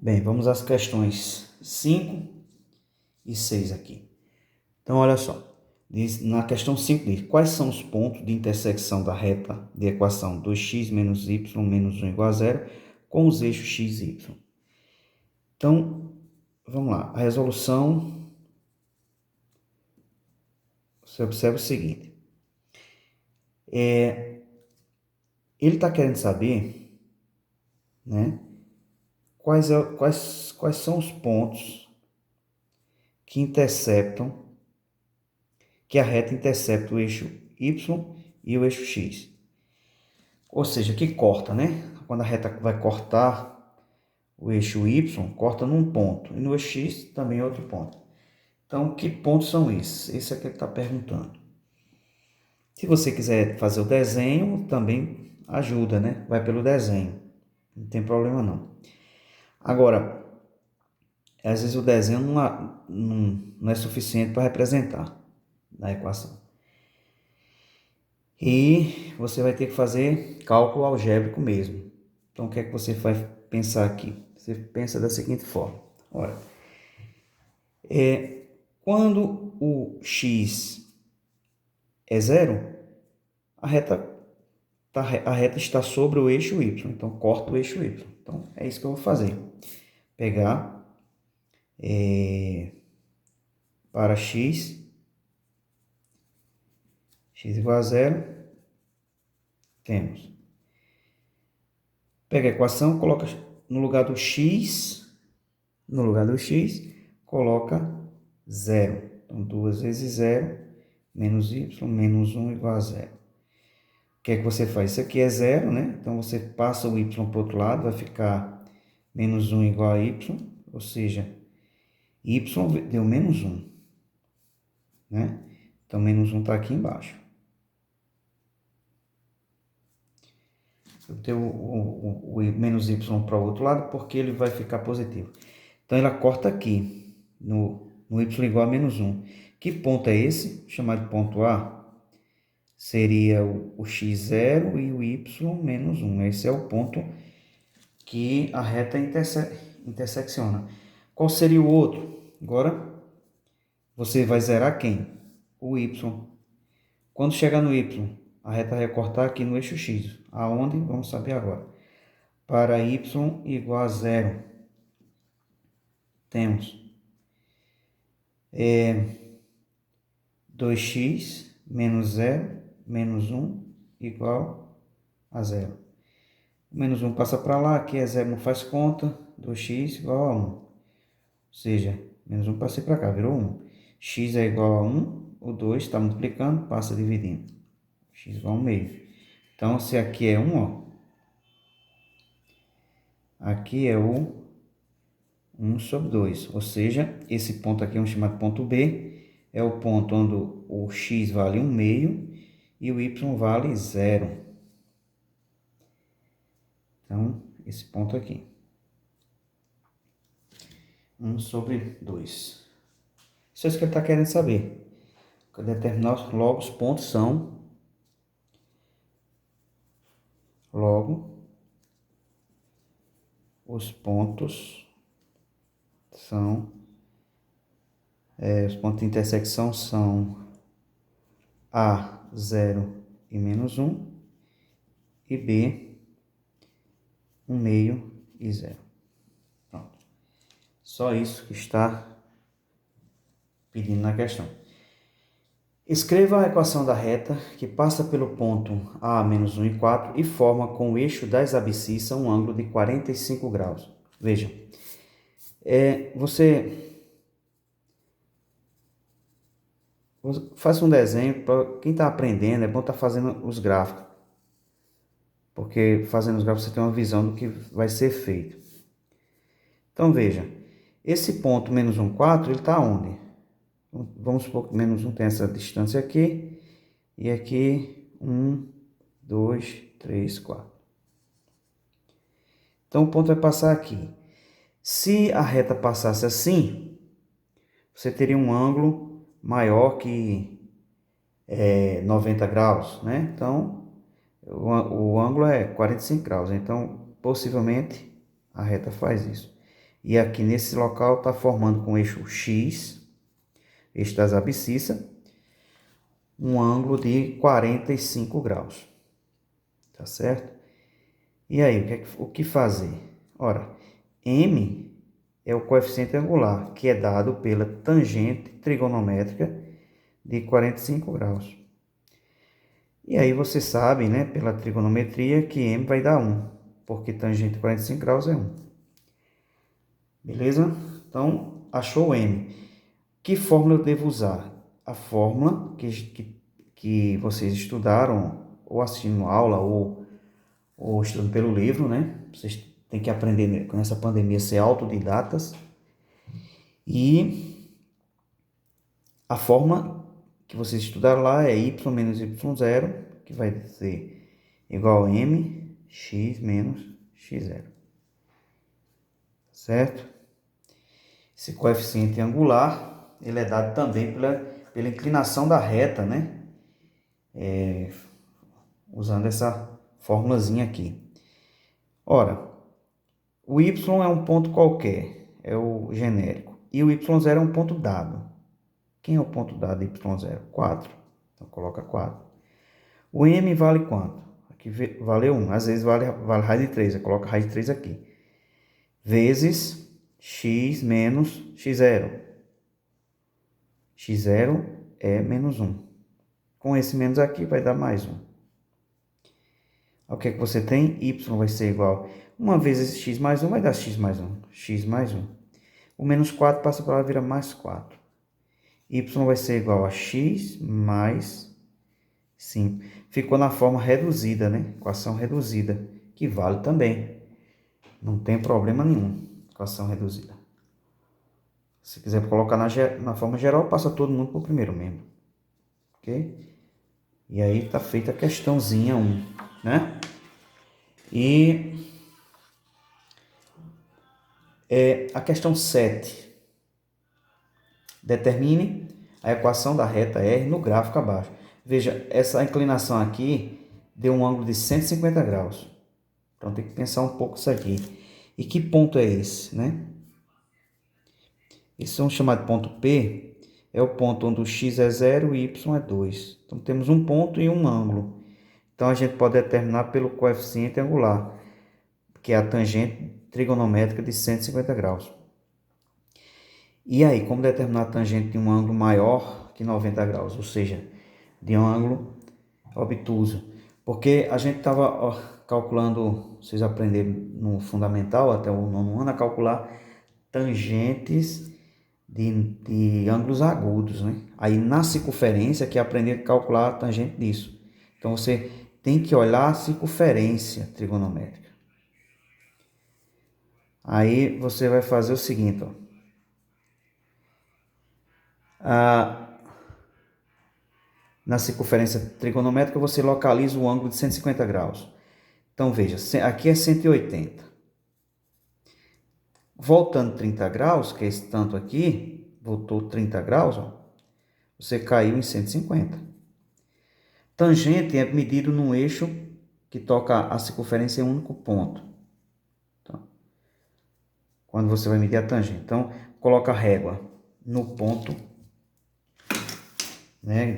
Bem, vamos às questões 5 e 6 aqui. Então, olha só. Na questão 5 diz, quais são os pontos de intersecção da reta de equação 2x menos y menos 1 igual a zero com os eixos x e y? Então, vamos lá. A resolução, você observa o seguinte. Ele está querendo saber, né, quais são os pontos que interceptam, que a reta intercepta o eixo y e o eixo x. Ou seja, que corta, né? Quando a reta vai cortar o eixo y, corta num ponto. E no eixo x também outro ponto. Então, que pontos são esses? Esse é que ele está perguntando. Se você quiser fazer o desenho, também ajuda, né? Vai pelo desenho. Não tem problema não. Agora, às vezes o desenho não é suficiente para representar na equação. E você vai ter que fazer cálculo algébrico mesmo. Então, o que é que você vai pensar aqui? Você pensa da seguinte forma. Olha, quando o x é zero, a reta está sobre o eixo y. Então, corta o eixo y. Então, é isso que eu vou fazer. Pegar para x igual a zero, temos. Pega a equação, coloca no lugar do x, coloca zero. Então, 2 vezes zero, menos y, menos 1 igual a zero. O que é que você faz? Isso aqui é zero, né? Então, você passa o y para o outro lado, vai ficar menos 1 igual a y, ou seja, y deu menos 1, né? Então, menos 1 está aqui embaixo. Eu tenho o menos y para o outro lado, porque ele vai ficar positivo. Então, ela corta aqui, no y igual a menos 1. Que ponto é esse? Chamado de ponto A. Seria o x0 e o y menos 1. Esse é o ponto que a reta intersecciona. Qual seria o outro? Agora, você vai zerar quem? O y. Quando chegar no y, a reta vai cortar aqui no eixo x. Aonde? Vamos saber agora. Para y igual a zero, temos 2x menos 0 menos 1 igual a zero. Menos 1 passa para lá, aqui é zero, não faz conta. 2x igual a 1. Ou seja, menos 1 passei para cá, virou 1. X é igual a 1, o 2 está multiplicando, passa dividindo. X igual a 1 meio. Então, se aqui é 1, ó, aqui é o 1 sobre 2. Ou seja, esse ponto aqui é um chamado ponto B. É o ponto onde o x vale 1 meio e o y vale 0. Então, esse ponto aqui. 1 sobre 2. Isso é isso que ele está querendo saber. Determinar logo os pontos são... Logo, os pontos são... os pontos de intersecção são A, 0 e menos 1. E B, 1 meio e 0. Pronto. Só isso que está pedindo na questão. Escreva a equação da reta que passa pelo ponto A menos 1 e 4 e forma com o eixo das abscissas um ângulo de 45 graus. Veja, você faz um desenho, para quem está aprendendo, é bom estar fazendo os gráficos. Porque fazendo os gráficos você tem uma visão do que vai ser feito. Então veja, esse ponto menos 1, 4, ele está onde? Vamos supor que menos 1 tem essa distância aqui. E aqui 1, 2, 3, 4. Então o ponto vai passar aqui. Se a reta passasse assim, você teria um ângulo maior que 90 graus, né? Então, o ângulo é 45 graus. Então, possivelmente, a reta faz isso. E aqui nesse local está formando com o eixo X, eixo das abscissas, um ângulo de 45 graus. Tá certo? E aí, o que fazer? Ora, M é o coeficiente angular, que é dado pela tangente trigonométrica de 45 graus. E aí você sabe, né, pela trigonometria, que M vai dar 1, porque tangente de 45 graus é 1. Beleza? Então, achou o M. Que fórmula eu devo usar? A fórmula que vocês estudaram, ou assistindo aula, ou estudando pelo livro, né? Vocês têm que aprender nessa pandemia a ser autodidatas. E a fórmula que vocês estudaram lá é y menos y0, que vai ser igual a mx menos x0. Certo? Esse coeficiente angular, ele é dado também pela inclinação da reta, né? Usando essa formulazinha aqui. Ora, o y é um ponto qualquer, é o genérico. E o y0 é um ponto dado. Quem é o ponto dado y0? 4. Então, coloca 4. O m vale quanto? Aqui vale 1. Às vezes vale raiz de 3. Coloca raiz de 3 aqui. Vezes x menos x0. x0 é menos 1. Com esse menos aqui vai dar mais 1. O que é que você tem? Y vai ser igual. Uma vez esse x mais 1 vai dar x mais 1. X mais 1. O menos 4 passa para lá e vira mais 4. Y vai ser igual a x mais 5. Ficou na forma reduzida, né? Equação reduzida, que vale também. Não tem problema nenhum. Equação reduzida. Se quiser colocar na forma geral, passa todo mundo para o primeiro membro. Ok? E aí tá feita a questãozinha 1, né? E a questão 7. Determine a equação da reta R no gráfico abaixo. Veja, essa inclinação aqui deu um ângulo de 150 graus. Então tem que pensar um pouco isso aqui. E que ponto é esse, né? Esse é um chamado ponto P, é o ponto onde o x é 0 e y é 2. Então temos um ponto e um ângulo. Então a gente pode determinar pelo coeficiente angular, que é a tangente trigonométrica de 150 graus. E aí, como determinar a tangente de um ângulo maior que 90 graus, ou seja, de um ângulo obtuso? Porque a gente estava calculando, vocês aprenderam no fundamental, até o nono ano, a calcular tangentes de ângulos agudos, né? Aí na circunferência que é aprender a calcular a tangente disso. Então você tem que olhar a circunferência trigonométrica. Aí você vai fazer o seguinte, ó. Na circunferência trigonométrica você localiza o ângulo de 150 graus. Então veja, aqui é 180. Voltando 30 graus, que é esse tanto aqui, voltou 30 graus, ó, você caiu em 150. Tangente é medido num eixo que toca a circunferência em um único ponto. Então, quando você vai medir a tangente. Então, coloca a régua no ponto, né,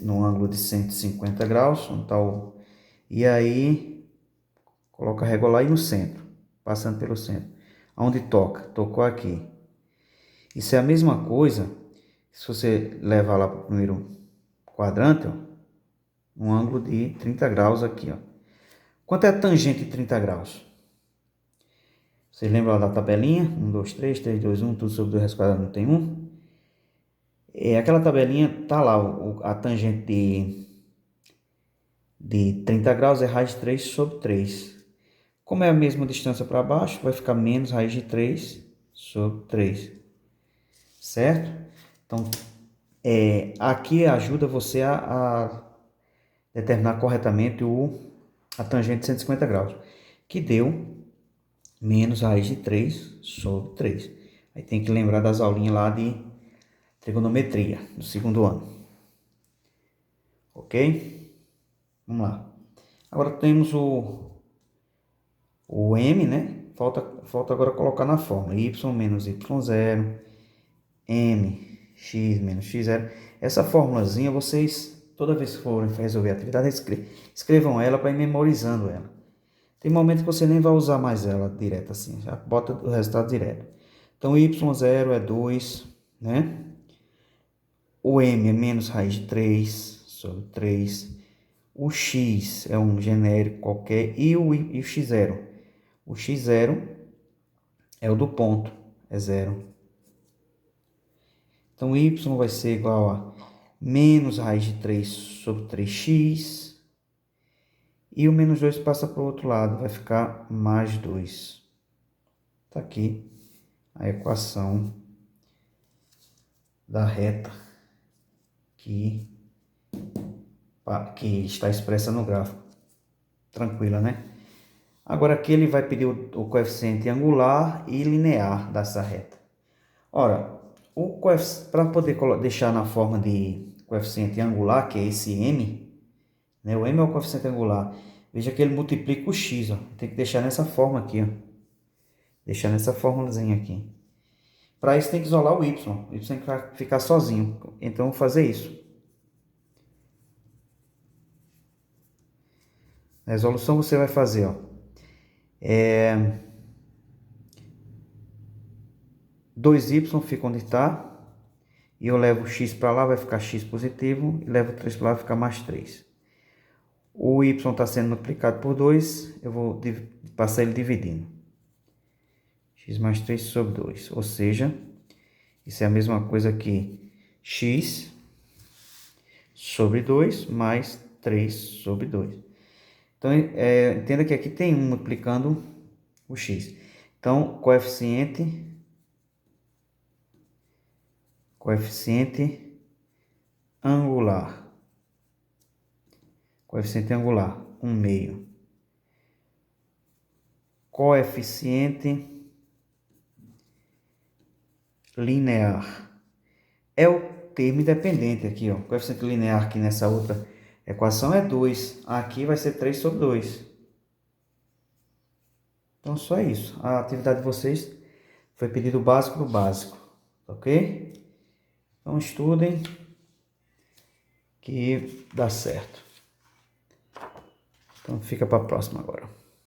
no ângulo de 150 graus, onde tá e aí, coloca a régua lá e no centro, passando pelo centro. Onde toca? Tocou aqui. Isso é a mesma coisa, se você levar lá para o primeiro quadrante, ó, um ângulo de 30 graus aqui, ó. Quanto é a tangente de 30 graus? Você lembra lá da tabelinha? 1, 2, 3, 3, 2, 1, tudo sobre 2 vezes quadrado não tem 1. Aquela tabelinha tá lá, a tangente de 30 graus é raiz de 3 sobre 3. Como é a mesma distância para baixo, vai ficar menos raiz de 3 sobre 3. Certo? Então, aqui ajuda você a determinar corretamente a tangente de 150 graus, que deu menos raiz de 3 sobre 3. Aí tem que lembrar das aulinhas lá de trigonometria, do segundo ano. Ok? Vamos lá. Agora temos o M, né? Falta agora colocar na fórmula y menos y0, mx menos x0. Essa formulazinha, vocês, toda vez que forem resolver a atividade, escrevam ela para ir memorizando ela. Tem momentos que você nem vai usar mais ela direto assim, já bota o resultado direto. Então, y0 é 2, né? O m é menos raiz de 3 sobre 3. O x é um genérico qualquer e o x0. O x0 é o do ponto, é 0. Então, y vai ser igual a menos raiz de 3 sobre 3x. E o menos 2 passa para o outro lado, vai ficar mais 2. Está aqui a equação da reta que está expressa no gráfico. Tranquila, né? Agora aqui ele vai pedir o coeficiente angular e linear dessa reta. Ora, para poder deixar na forma de coeficiente angular, que é esse m, né? O m é o coeficiente angular. Veja que ele multiplica o x, ó. Tem que deixar nessa forma aqui, ó. Deixar nessa formulazinha aqui. Para isso tem que isolar o y. O y tem que ficar sozinho. Então, vou fazer isso. A resolução você vai fazer, ó. 2y fica onde está. E eu levo x para lá, vai ficar x positivo. E levo 3 para lá, vai ficar mais 3. O y está sendo multiplicado por 2. Eu vou passar ele dividindo. X mais 3 sobre 2. Ou seja, isso é a mesma coisa que x sobre 2 mais 3 sobre 2. Então, entenda que aqui tem 1 multiplicando o x. Então, coeficiente angular. Coeficiente angular, 1/2. Coeficiente linear. É o termo independente aqui, ó. Coeficiente linear aqui nessa outra equação é 2. Aqui vai ser 3 sobre 2. Então, só isso. A atividade de vocês foi pedido básico do básico. Ok? Então, estudem que dá certo. Então, fica para a próxima agora.